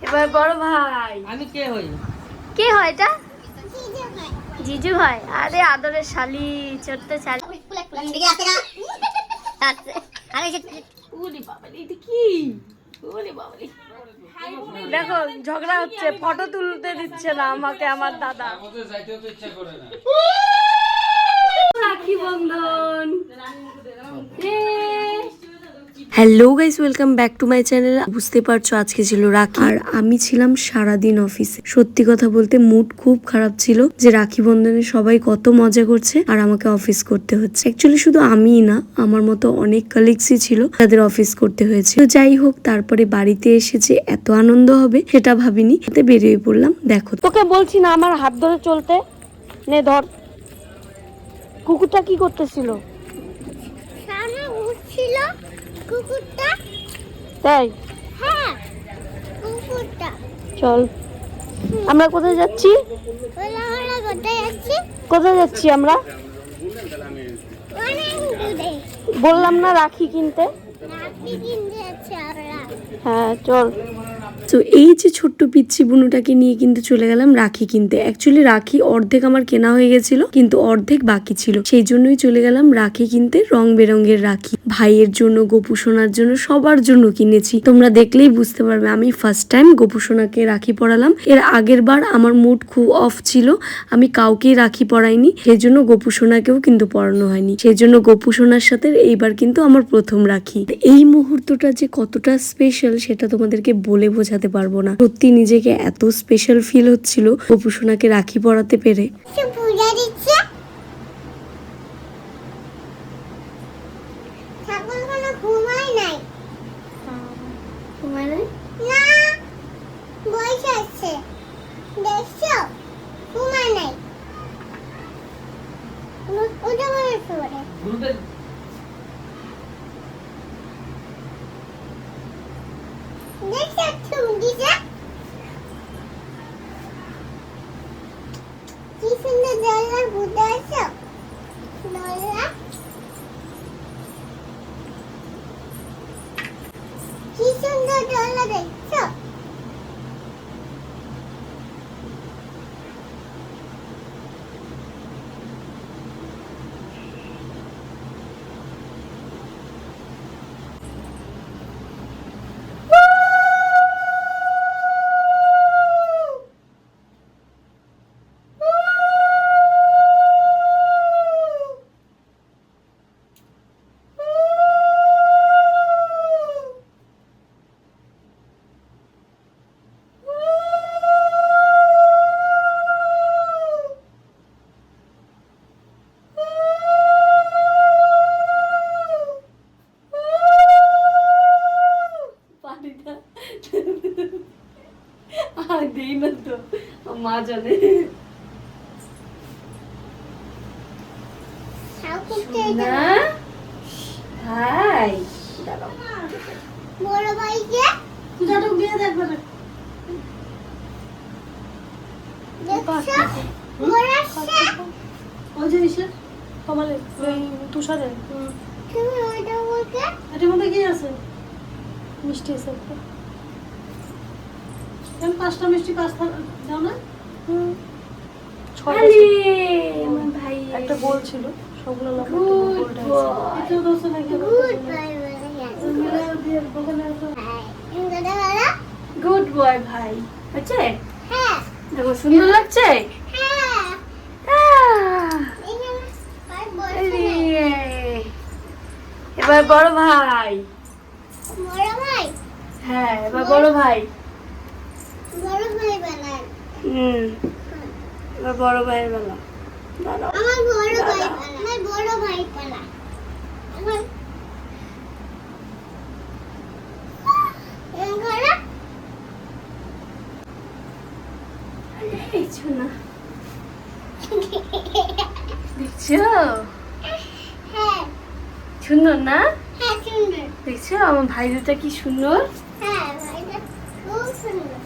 এবার বড় ভাই। আমি কে হই? কে হয় এটা? জিজু হয়। আরে আদরের শালি, ছোট্ট শালি। দেখো ঝগড়া হচ্ছে, ফটো তুলতে দিচ্ছে না আমাকে আমার দাদা। Rakhi Bandhan. Hello guys, welcome back to my channel. বুঝতে পারছো আজকে ছিল রাখি, আর আমি ছিলাম সারাদিন অফিসে। সত্যি কথা বলতে মুড খুব খারাপ ছিল যে রাখি বন্ধনে সবাই কত মজা করছে আর আমাকে অফিস করতে হচ্ছে। অ্যাকচুয়ালি শুধু আমিই না, আমার মতো অনেক কালিগসই ছিল যাদের অফিস করতে হয়েছে। তো যাই হোক, তারপরে বাড়িতে এসে যে এত আনন্দ হবে সেটা ভাবিনি, বেরিয়ে পড়লাম। দেখো, তোকে বলছি না আমার হাত ধরে চলতে, নে ধর। কুকুরটা কি করতেছিল? কুকুরটা তাই? হ্যাঁ, কুকুরটা। চল, আমরা কোথায় যাচ্ছি? কোথায় যাচ্ছি আমরা? বললাম না রাখি কিনতে। হ্যাঁ চল। তো এই যে ছোট্ট পিচ্ছি বুনুটাকে নিয়ে কিন্তু চলে গেলাম রাখি কিনতে। অ্যাকচুয়ালি রাখি অর্ধেক আমার কেনা হয়ে গেছিল, কিন্তু অর্ধেক বাকি ছিল, সেই জন্যই চলে গেলাম রাখি কিনতে। রং বেরঙের রাখি ভাইয়ের জন্য, গোপু সোনার জন্য, সবার জন্য কিনেছি। তোমরা দেখলেই বুঝতে পারবে আমি ফার্স্ট টাইম গোপু সোনাকে রাখি পরালাম। এর আগের বার আমার মুড খুব অফ ছিল, আমি কাউকেই রাখি পরাইনি, সেই জন্য গোপু সোনাকেও কিন্তু পরানো হয়নি। সেই জন্য গোপু সোনার সাথে এইবার কিন্তু আমার প্রথম রাখি। এই মুহূর্তটা যে কতটা স্পেশাল সেটা তোমাদেরকে বলে বোঝাতে পারবো না। সত্যি নিজেকে এত স্পেশাল ফিল হচ্ছিল গোপু সোনাকে রাখি পরাতে পেরে। কি সুন্দর দোলনা দেখছো? দেই না তো, মা জানে। ভাই বড় ভাইকে পূজাটা দিয়ে দেখবে না। ওই জিনিসের কমালে তুষারের এটার মধ্যে কি আছে? মিষ্টি আছে একটা। পাঁচটা মিষ্টি, পাঁচটা দাও না? ভাই একটা গোল ছিল, সবগুলো গুড বয় ভাই। হচ্ছে? দেখো সুন্দর লাগছে। এবার বড় ভাই। হ্যাঁ এবার বড় ভাই। এবার বড় ভাইয়ের বেলা। আমার বড় ভাই পালা। দেখছো? সুন্দর না? দেখছো আমার ভাই দুটা কি সুন্দর? খুব সুন্দর।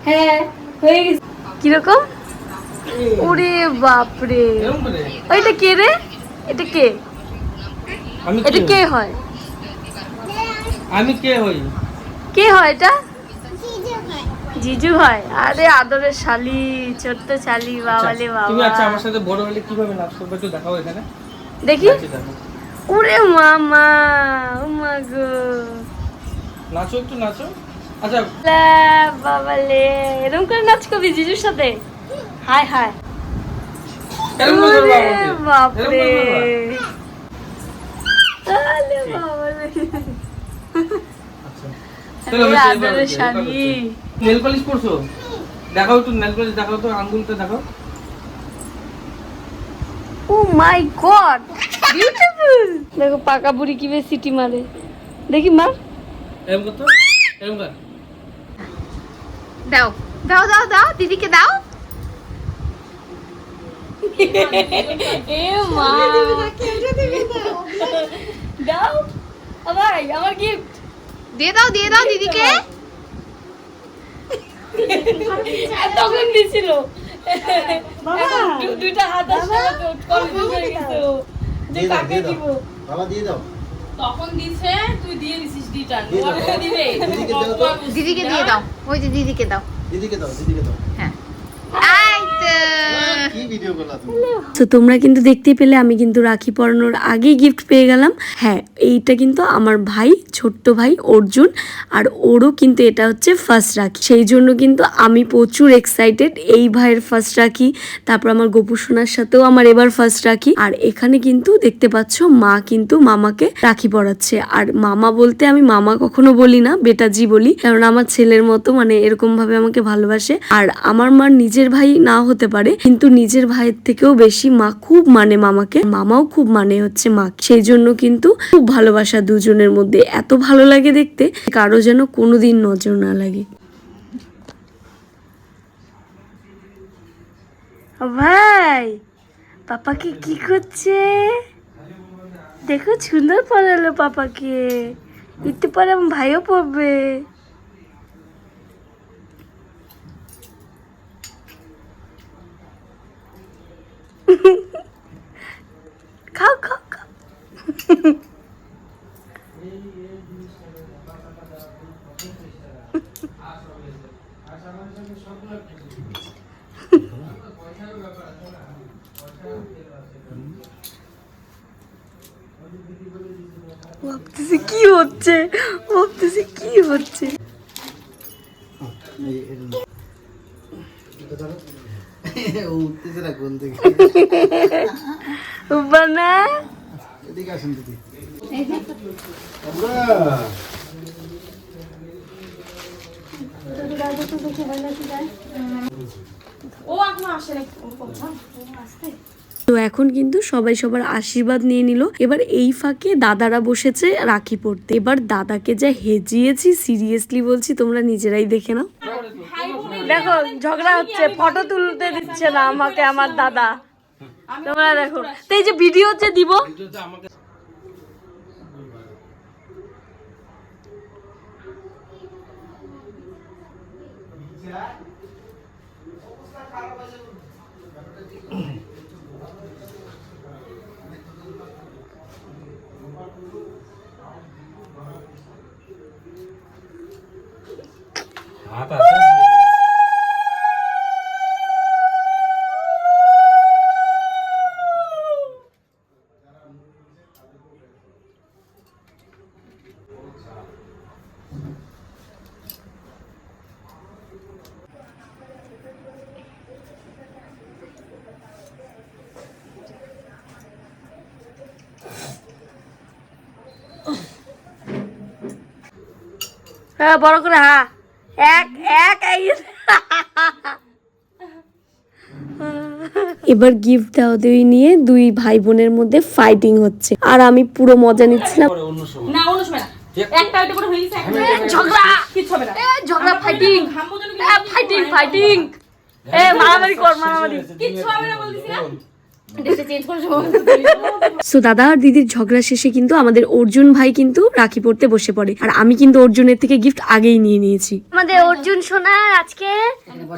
হ্যাঁ হয়ে গেছে। কিরকম? ওরে বাপরে, ওইটা কে রে? এটা কে? এটা কে হয়? আমি কে হই? কে হয় এটা? জিজু হয়। আরে আদরের শালি, ছোট্ট শালি, বাবালে বাবা। তুমি আচ্ছা আমার সাথে বড় হলে কিভাবে নাচ করবে একটু দেখাও এখানে দেখি। ওরে মামা, ও মা গো, নাচো একটু নাচো। আচ্ছা বাবালে, এরকম করে নাচ করবি জিজুর সাথে? হায় হায়, এরকম করে ধরবা আমাকে, বাপরে, এরকম করে ধরবা। আলে বাবালে, আচ্ছা চলো আমি আদরের শালি। নেল পলিশ পরছো? দেখাও একটু নেল পলিশ, দেখাও তো আঙ্গুলটা দেখাও। Oh my god, beautiful. দেখো পাকা বুড়ি কিভাবে সিটি মারে, দেখি মার। এরকম করতো, এরকম কর। দাও দাও দাও দাও দিদিকে দাও। এ মা, দাও আবার আমার গিফট দিয়ে দাও দিদিকে। তখন দিছিল দুইটা হাত আসলে কনফিউজ হয়ে গেছে ও যে কাকে দিব। বাবা দিয়ে দাও। তখন দিছে, তুই দিয়ে দিছিস রিটার্ন। ওরে দিবে, দিদিকে দাও তো। দিদিকে দিয়ে দাও, ওই যে দিদিকে দাও। দিদিকে দাও, দিদিকে দাও। হ্যাঁ এই তো। কি ভিডিও করলা তুমি? তো তোমরা কিন্তু দেখতেই পেলে আমি কিন্তু রাখি পরানোর আগেই গিফট পেয়ে গেলাম। হ্যাঁ, এইটা কিন্তু আমার ভাই, ছোট্ট ভাই অর্জুন, আর ওরও কিন্তু এটা হচ্ছে ফার্স্ট রাখি। সেই জন্য কিন্তু আমি প্রচুর এক্সাইটেড এই ভাইয়ের ফার্স্ট রাখি। তারপর আমার গোপু সোনার সাথেও আমার এবার ফার্স্ট রাখি। আর এখানে কিন্তু দেখতে পাচ্ছ মা কিন্তু মামাকে রাখি পরাচ্ছে। আর মামা বলতে আমি মামা কখনো বলি না, বেটাজি বলি, কারণ আমার ছেলের মতো মানে এরকম ভাবে আমাকে ভালোবাসে। আর আমার মা নিজের ভাই না হতে পারে, কিন্তু নিজের ভাইয়ের থেকেও বেশি মা খুব মানে মামাকে, মামাও খুব মানে হচ্ছে মা। সেই জন্য কিন্তু খুব ভালোবাসা দুজনের মধ্যে, এত ভালো লাগে দেখতে, কারো যেন কোনোদিন নজর না লাগে। ভাই পাপাকে কি করছে দেখো, সুন্দর পড়ালো পাপাকে, একটু পরে আমার ভাইও পড়বে। খাও খাও খাও। ভাবতেছি কি হচ্ছে, ভাবতেছি কি হচ্ছে। ও উঠতেছে না কোন থেকে? বানা এদিকে আসেন দিদি। ও এখনো আসে নাই। তো এখন কিন্তু সবাই সবার আশীর্বাদ নিয়ে নিল। এবার এই ফাঁকে দাদারা বসেছে রাখি পড়তে। এবার দাদাকে যা হেজিয়েছি, সিরিয়াসলি বলছি, তোমরা নিজেরাই দেখে নাও। দেখো ঝগড়া হচ্ছে, ফটো তুলতে দিচ্ছে না আমাকে আমার দাদা, তোমরা দেখো। তো এই যে ভিডিও যে দিব, হাত আছে। হ্যাঁ বড় করে হা, এক এক এবার গিফট দেওয়া দেওয়ি নিয়ে দুই ভাই বোনের মধ্যে ফাইটিং হচ্ছে, আর আমি পুরো মজা নিচ্ছিলাম। অন্য সময় না অন্য সময় না, একটা ওইটা করে হয়ে গেছে, একটা ঝগড়া, কিছু হবে না। ঝগড়া, ফাইটিং, ফাইটিং, ফাইটিং, এ মারামারি কর, মারামারি। কিচ্ছু হবে না বলছিস না। ড্রেসটা চেঞ্জ করে সব সো দাদা আর দিদির ঝগড়া শেষে কিন্তু আমাদের অর্জুন ভাই কিন্তু রাখি পড়তে বসে পড়ে, আর আমি কিন্তু অর্জুনের থেকে গিফট আগেই নিয়ে নিয়েছি। আমাদের অর্জুন সোনার আজকে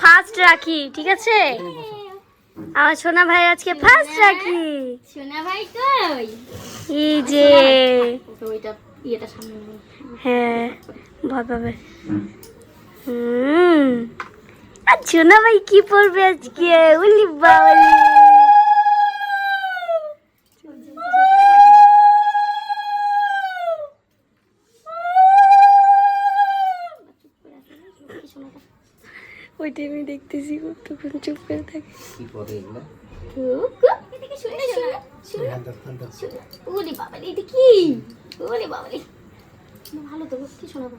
ফার্স্ট রাখি, ঠিক আছে? আমার সোনা ভাই আজকে ফার্স্ট রাখি। সোনা ভাই কই এই যে ওইটা ইয়েটা সামনে নিয়ে। হ্যাঁ ভয় পাবে। আর সোনা ভাই কি পড়বে আজকে? উলি বাউলি। ওইটাই আমি দেখতেছি, কতক্ষণ চুপ করে থাকে। এদিকে শুনে ওরে বাবা এটা কি? ওরে বাবা ভালো তো কি শোনাবো?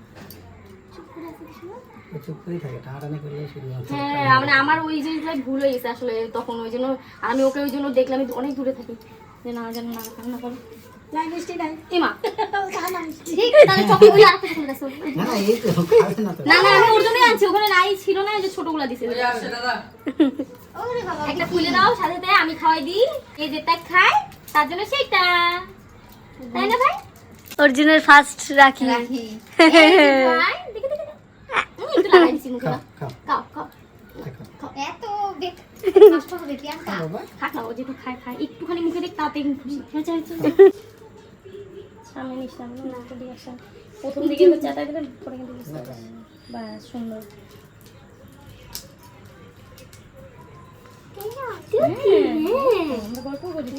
হ্যাঁ মানে আমার ওই জিনিসটা ভুল হয়ে গেছে আসলে তখন, ওই জন্য আমি ওকে ওই জন্য দেখলাম অনেক দূরে থাকি যে না যেন না কান্না করে। না আমি ওর জন্যই আনছি, ওখানে নাই ছিল না, যে ছোটগুলা দিছে। একটা খুলে দাও সাথে, আমি খাওয়াই দিই, এই যেটা খাই তার জন্য সেইটা, তাই না ভাই? অর্জুনের ফার্স্ট রাখি। একটু লাগাই দিচ্ছি মুখে, খাও খাও এত নষ্ট হবে প্রিয়াঙ্কা, খাক না ও যেটু খায় খায় একটুখানি মুখে দেখ তাতে খুশি। সামনে নিস সামনে না তো দিয়ে আসা, প্রথম দিকে তো চাটা দিলে পরে কিন্তু বাস সুন্দর। গল্প করি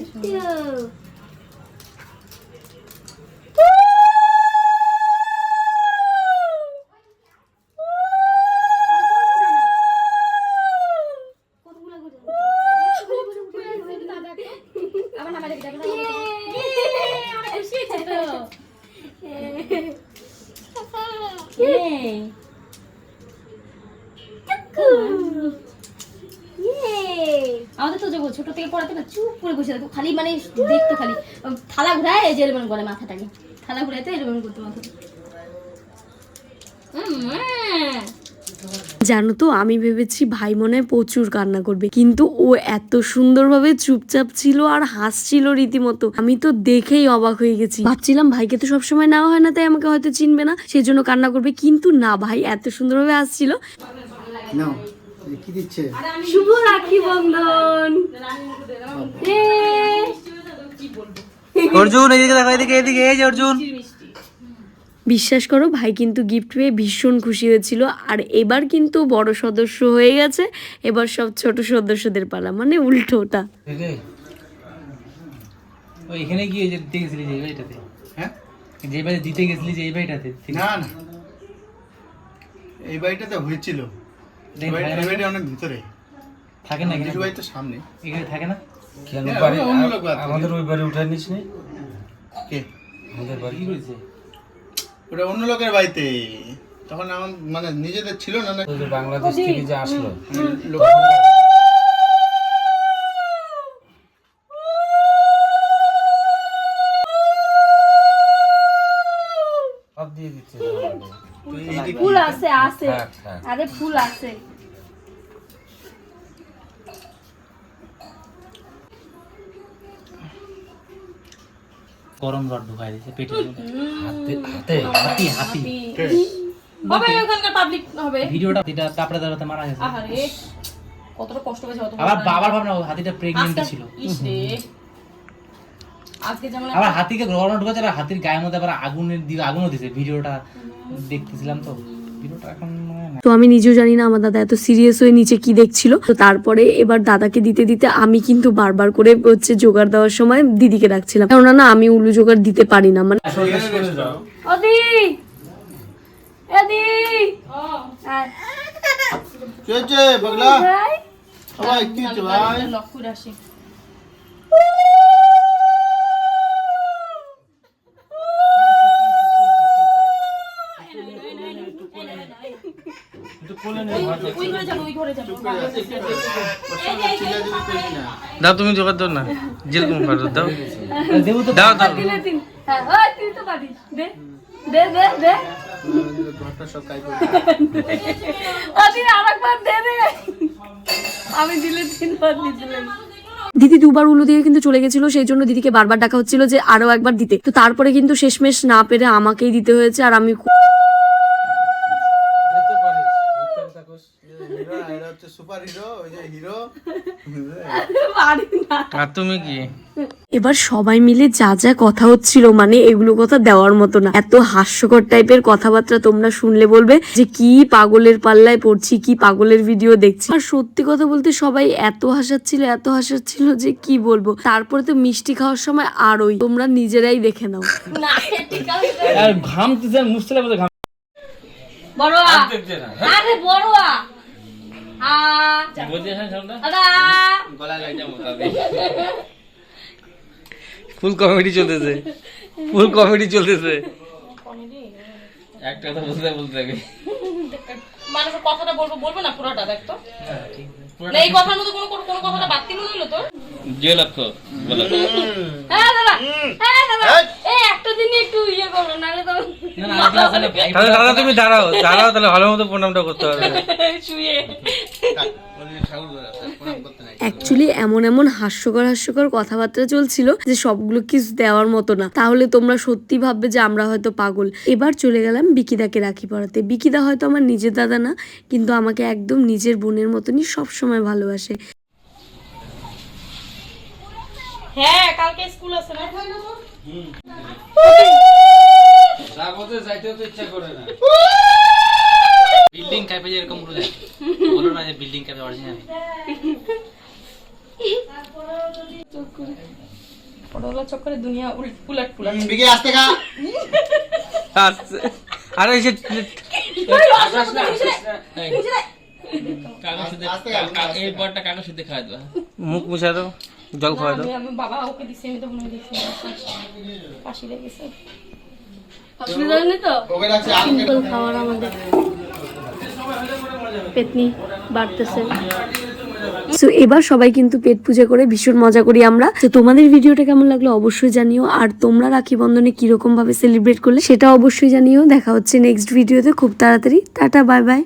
আমাদের তো যে ছোট থেকে পড়াতে না চুপ করে বসে থাকতো, খালি মানে দেখতো, খালি থালা ঘুরায় এই যে এরকম করে মাথাটাকে, থালা ঘুরাইতে এরকম করতো মাথাটা। জানো তো আমি ভেবেছি ভাই মনে হয় প্রচুর কান্না করবে, কিন্তু ও এত সুন্দরভাবে চুপচাপ ছিল আর হাসছিল রীতিমতো, আমি তো দেখেই অবাক হয়ে গেছি। ভাবছিলাম ভাইকে তো সবসময় নেওয়া হয় না, তাই আমাকে হয়তো চিনবে না, সেজন্য কান্না করবে, কিন্তু না, ভাই এত সুন্দরভাবে হাসছিল। নাও কি দিচ্ছে? শুভ রাখি বন্ধন। অর্জুন এদিকে দেখো, এদিকে এদিকে, এই যে অর্জুন। বিশ্বাস করো ভাই কিন্তু গিফট পেয়ে ভীষণ খুশি হয়েছিল, আর এবার কিন্তু বড় সদস্য হয়ে গেছে, এবার সব ছোট সদস্যদের পালা, মানে উল্টোটা। ওই এখানে গিয়ে যে দিতে গেছিলি যে বাড়িটাতে, হ্যাঁ যে বাড়ি দিতে গেছিলি যে এই বাড়িটাতে, না না এই বাড়িটাতে হয়েছিল, এই বাড়িটা অনেক ভিতরে থাকে না, কিছু বাড়ি তো সামনে, এখানে থাকে না। কেন হ্যাঁ, বাড়ি অন্য লোক আছে। আমাদের ওই বাড়ি উঠাই নিস নি? কে আমাদের বাড়ি কি হয়েছে? ওটা অন্য লোকের বাড়িতে, তখন আমার মানে নিজেদের ছিল না, না ওই যে বাংলাদেশ থেকে যে আসলো লোক সব দিয়ে দিচ্ছে। তুই এইদিকে ফুল আছে আছে, থাক, থাক। আরে ফুল আছে। গরম রড ঢুকাই দিয়েছে পেটে। হাতে হাতে হাতি হাতি হবে ওখানকার পাবলিক হবে। ভিডিওটা এটা তারপরে দাঁড়াতে মারা গেছে। আহারে কতটা কষ্ট পেয়েছে, অত আবার বাবার ভাবনা হাতিটা প্রেগনেন্ট ছিল। ইস রে আজকে যেমন আবার হাতিকে গরম ঢুকাচ্ছে, আবার হাতির গায়ের মধ্যে আবার আগুনের দিকে আগুনও দিছে। ভিডিওটা দেখতেছিলাম তো, ভিডিওটা এখন তো আমি নিজেও জানি না আমার দাদা এত সিরিয়াস হয়ে নিচে কি দেখছিল। তো তারপরে এবার দাদাকে দিতে দিতে আমি কিন্তু বারবার করে হচ্ছে জোগাড় দেওয়ার সময় দিদিকে ডাকছিলাম, কেননা না আমি উলু জোগাড় দিতে পারি না, মানে ওদি এদি কি হচ্ছে পাগলা? সবাই কি হচ্ছে ভাই? লক করে আসি। ওই ঘরে যাবো, ওই ঘরে যাবো। দাও, তুমি জোগাড় দাও না, যেরকম পারো দাও, দেবো তো, দাও দাও। হ্যাঁ ওই তুই তো পারিস, দে দে দে দে ঘরটা সব কাই করে ওদি আরেকবার দে দে, আমি দিলে 3 বার দিতে দিদি দুবার উলু দিয়ে কিন্তু চলে গেছিল, সেই জন্য দিদিকে বারবার ডাকা হচ্ছিল যে আরো একবার দিতে। তো তারপরে কিন্তু শেষমেশ না পেরে আমাকেই দিতে হয়েছে। আর আমি এরা হচ্ছে সুপার হিরো, ওই যে হিরো। আর তুমি কি এবার সবাই মিলে যা যা কথা হচ্ছিল, মানে এগুলো কথা দেওয়ার মতো না, এত হাস্যকর টাইপের কথাবার্তা তোমরা শুনলে বলবে যে কি পাগলের পাল্লায় পড়ছি, কি পাগলের ভিডিও দেখছি। আর সত্যি কথা বলতে সবাই এত হাসাচ্ছিল যে কি বলবো। তারপরে তো মিষ্টি খাওয়ার সময় আরোই, তোমরা নিজেরাই দেখে নাও। আর ঘামতেছে, মুছতে মধ্যে ঘাম বড়ুয়া আরে বড়ুয়া ফুল কমেডি চলতেছে, একটা কথা বলতে থাকে। মানুষের কথাটা বলবো না পুরোটা, দেখ তো এই কথার মধ্যে কোনো কথাটা বাড়তি মনে হলো তোর? যে লক্ষ্য বলো। হ্যাঁ দাদা এই একটা দিন একটু ইয়ে করো, নাহলে তো দাদা তুমি দাঁড়াও তাহলে ভালো মতো প্রণামটা করতে হবে। শুয়ে অ্যাকচুয়ালি এমন হাস্যকর কথাবার্তা চলছিল যে সবগুলো কিছু দেওয়ার মতো না, তাহলে তোমরা সত্যি ভাববে যে আমরা হয়তো পাগল। এবার চলে গেলাম বিকিদাকে রাখি পরাতে। বিকিদা হয়তো আমার নিজের দাদা না, কিন্তু আমাকে একদম নিজের বোনের মতনই সবসময় ভালোবাসে। হ্যাঁ কালকে স্কুল আছে না? যাইতেও তো ইচ্ছা করে না। বিল্ডিং ক্যাপে এরকম বলো না যে বিল্ডিং ক্যাপে অরিজিনাল। পড়ালা চক্করে দুনিয়া উলট পুলট। বিকে আসতে খা। আরে এই যে এই বড়টা কাগজ শুদ্ধ খাওয়া দেবা, মুখ মুছা দাও, জল খাওয়া দাও। আমি বাবা ওকে দিছি, আমি তো মনে দিছি কাশি লেগেছে। অসুবিধা নেই তো। ওকে রাখছি আর সিম্পল খাবার আমাদের পেতনি বাড়তেছে। সো এবার সবাই কিন্তু পেট পূজা করে ভীষণ মজা করি আমরা। তো তোমাদের ভিডিওটা কেমন লাগলো অবশ্যই জানিও। আর তোমরা রাখি বন্ধনে কিরকম ভাবে সেলিব্রেট করলে সেটা অবশ্যই জানিও। দেখা হচ্ছে নেক্সট ভিডিওতে খুব তাড়াতাড়ি। Tata, bye bye.